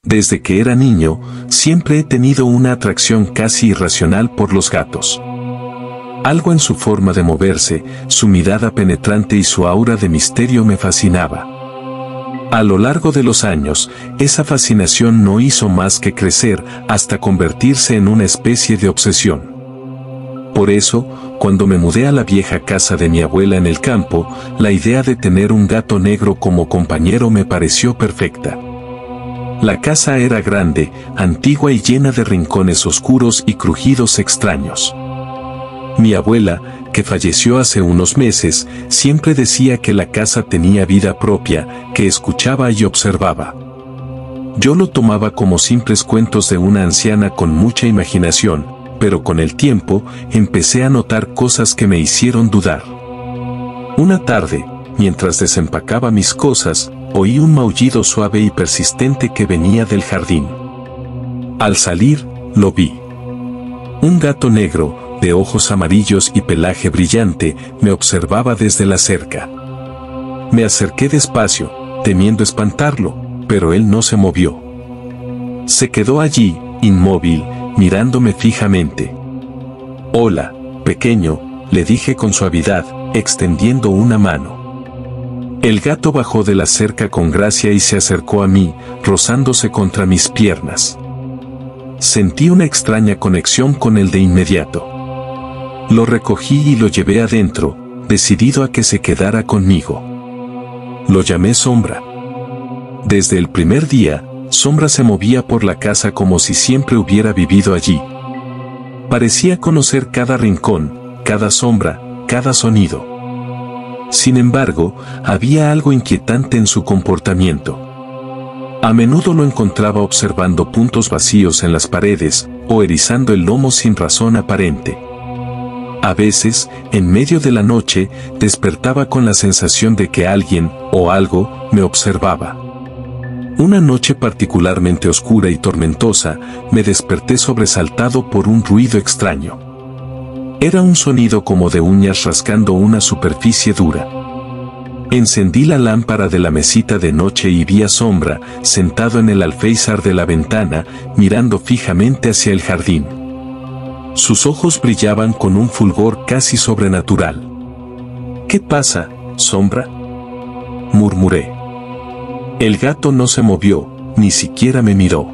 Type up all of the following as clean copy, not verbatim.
Desde que era niño, siempre he tenido una atracción casi irracional por los gatos. Algo en su forma de moverse, su mirada penetrante y su aura de misterio me fascinaba. A lo largo de los años, esa fascinación no hizo más que crecer hasta convertirse en una especie de obsesión. Por eso, cuando me mudé a la vieja casa de mi abuela en el campo, la idea de tener un gato negro como compañero me pareció perfecta. La casa era grande, antigua y llena de rincones oscuros y crujidos extraños. Mi abuela, que falleció hace unos meses, siempre decía que la casa tenía vida propia, que escuchaba y observaba. Yo lo tomaba como simples cuentos de una anciana con mucha imaginación, pero con el tiempo, empecé a notar cosas que me hicieron dudar. Una tarde, mientras desempacaba mis cosas, oí un maullido suave y persistente que venía del jardín. Al salir, lo vi. Un gato negro, de ojos amarillos y pelaje brillante, me observaba desde la cerca. Me acerqué despacio, temiendo espantarlo, pero él no se movió. Se quedó allí, inmóvil, mirándome fijamente. «Hola, pequeño», le dije con suavidad, extendiendo una mano. El gato bajó de la cerca con gracia y se acercó a mí, rozándose contra mis piernas. Sentí una extraña conexión con él de inmediato. Lo recogí y lo llevé adentro, decidido a que se quedara conmigo. Lo llamé Sombra. Desde el primer día, Sombra se movía por la casa como si siempre hubiera vivido allí. Parecía conocer cada rincón, cada sombra, cada sonido. Sin embargo, había algo inquietante en su comportamiento. A menudo lo encontraba observando puntos vacíos en las paredes, o erizando el lomo sin razón aparente. A veces, en medio de la noche, despertaba con la sensación de que alguien, o algo, me observaba. Una noche particularmente oscura y tormentosa, me desperté sobresaltado por un ruido extraño. Era un sonido como de uñas rascando una superficie dura. Encendí la lámpara de la mesita de noche y vi a Sombra, sentado en el alféizar de la ventana, mirando fijamente hacia el jardín. Sus ojos brillaban con un fulgor casi sobrenatural. «¿Qué pasa, Sombra?», murmuré. El gato no se movió, ni siquiera me miró.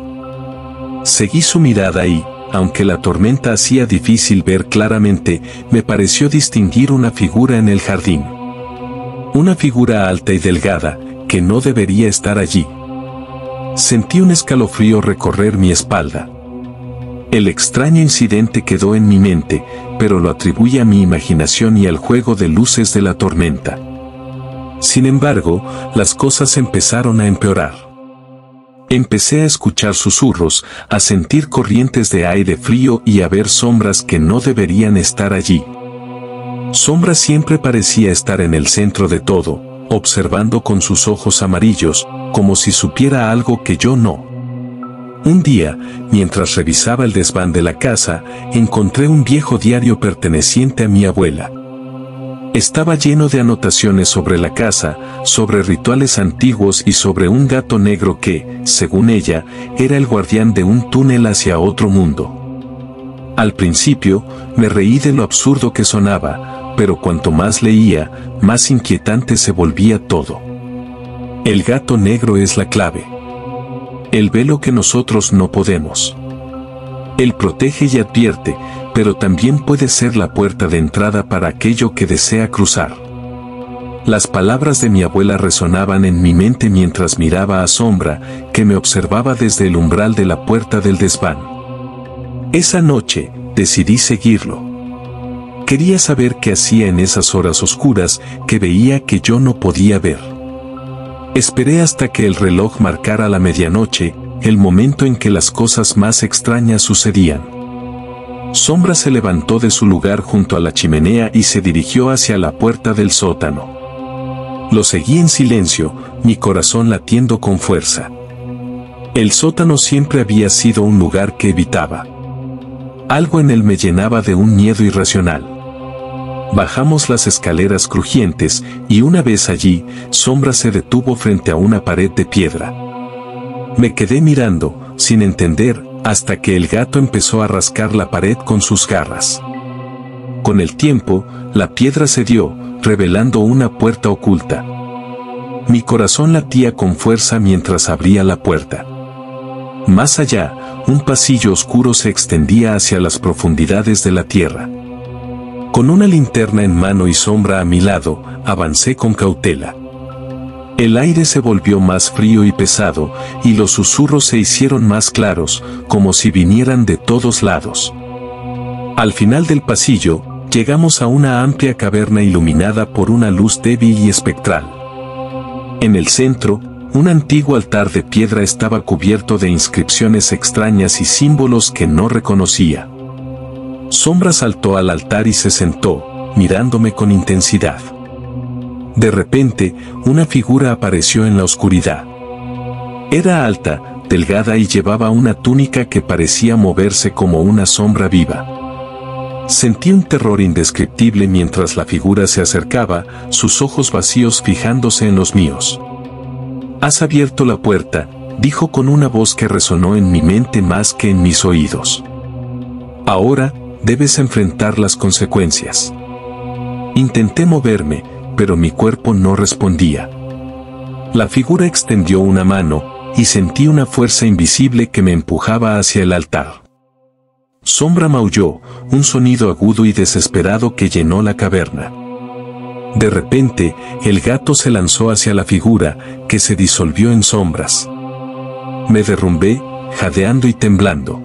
Seguí su mirada y, aunque la tormenta hacía difícil ver claramente, me pareció distinguir una figura en el jardín. Una figura alta y delgada, que no debería estar allí. Sentí un escalofrío recorrer mi espalda. El extraño incidente quedó en mi mente, pero lo atribuí a mi imaginación y al juego de luces de la tormenta. Sin embargo, las cosas empezaron a empeorar. Empecé a escuchar susurros, a sentir corrientes de aire frío y a ver sombras que no deberían estar allí. Sombra siempre parecía estar en el centro de todo, observando con sus ojos amarillos, como si supiera algo que yo no. Un día, mientras revisaba el desván de la casa, encontré un viejo diario perteneciente a mi abuela. Estaba lleno de anotaciones sobre la casa, sobre rituales antiguos y sobre un gato negro que, según ella, era el guardián de un túnel hacia otro mundo. Al principio, me reí de lo absurdo que sonaba, pero cuanto más leía, más inquietante se volvía todo. El gato negro es la clave. Él ve lo que nosotros no podemos. Él protege y advierte, pero también puede ser la puerta de entrada para aquello que desea cruzar. Las palabras de mi abuela resonaban en mi mente mientras miraba a Sombra, que me observaba desde el umbral de la puerta del desván. Esa noche, decidí seguirlo. Quería saber qué hacía en esas horas oscuras que veía que yo no podía ver. Esperé hasta que el reloj marcara la medianoche, el momento en que las cosas más extrañas sucedían. Sombra se levantó de su lugar junto a la chimenea y se dirigió hacia la puerta del sótano. Lo seguí en silencio, mi corazón latiendo con fuerza. El sótano siempre había sido un lugar que evitaba. Algo en él me llenaba de un miedo irracional. Bajamos las escaleras crujientes, y una vez allí, Sombra se detuvo frente a una pared de piedra. Me quedé mirando, sin entender, hasta que el gato empezó a rascar la pared con sus garras. Con el tiempo, la piedra cedió, revelando una puerta oculta. Mi corazón latía con fuerza mientras abría la puerta. Más allá, un pasillo oscuro se extendía hacia las profundidades de la tierra. Con una linterna en mano y sombra a mi lado, avancé con cautela. El aire se volvió más frío y pesado, y los susurros se hicieron más claros, como si vinieran de todos lados. Al final del pasillo, llegamos a una amplia caverna iluminada por una luz débil y espectral. En el centro, un antiguo altar de piedra estaba cubierto de inscripciones extrañas y símbolos que no reconocía. Sombra saltó al altar y se sentó, mirándome con intensidad. De repente, una figura apareció en la oscuridad. Era alta, delgada y llevaba una túnica que parecía moverse como una sombra viva. Sentí un terror indescriptible mientras la figura se acercaba, sus ojos vacíos fijándose en los míos. «Has abierto la puerta», dijo con una voz que resonó en mi mente más que en mis oídos. «Ahora, debes enfrentar las consecuencias». Intenté moverme, pero mi cuerpo no respondía. La figura extendió una mano, y sentí una fuerza invisible que me empujaba hacia el altar. Sombra maulló, un sonido agudo y desesperado que llenó la caverna. De repente, el gato se lanzó hacia la figura, que se disolvió en sombras. Me derrumbé, jadeando y temblando.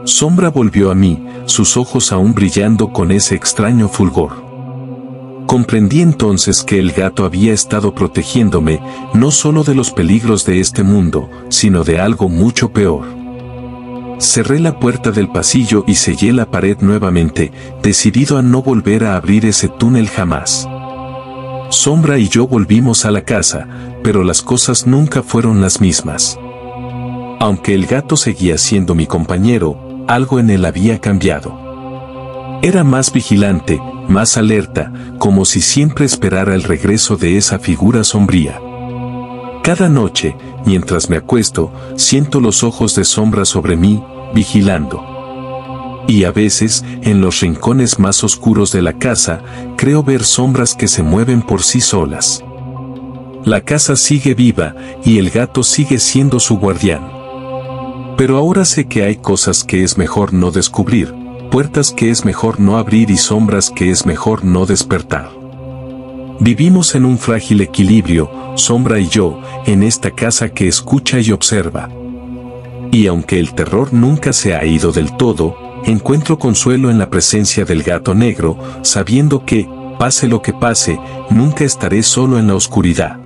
Sombra volvió a mí, sus ojos aún brillando con ese extraño fulgor. Comprendí entonces que el gato había estado protegiéndome, no solo de los peligros de este mundo, sino de algo mucho peor. Cerré la puerta del pasillo y sellé la pared nuevamente, decidido a no volver a abrir ese túnel jamás. Sombra y yo volvimos a la casa, pero las cosas nunca fueron las mismas. Aunque el gato seguía siendo mi compañero, algo en él había cambiado. Era más vigilante, más alerta, como si siempre esperara el regreso de esa figura sombría. Cada noche, mientras me acuesto, siento los ojos de Sombra sobre mí, vigilando. Y a veces, en los rincones más oscuros de la casa, creo ver sombras que se mueven por sí solas. La casa sigue viva, y el gato sigue siendo su guardián. Pero ahora sé que hay cosas que es mejor no descubrir, puertas que es mejor no abrir y sombras que es mejor no despertar. Vivimos en un frágil equilibrio, Sombra y yo, en esta casa que escucha y observa. Y aunque el terror nunca se ha ido del todo, encuentro consuelo en la presencia del gato negro, sabiendo que, pase lo que pase, nunca estaré solo en la oscuridad.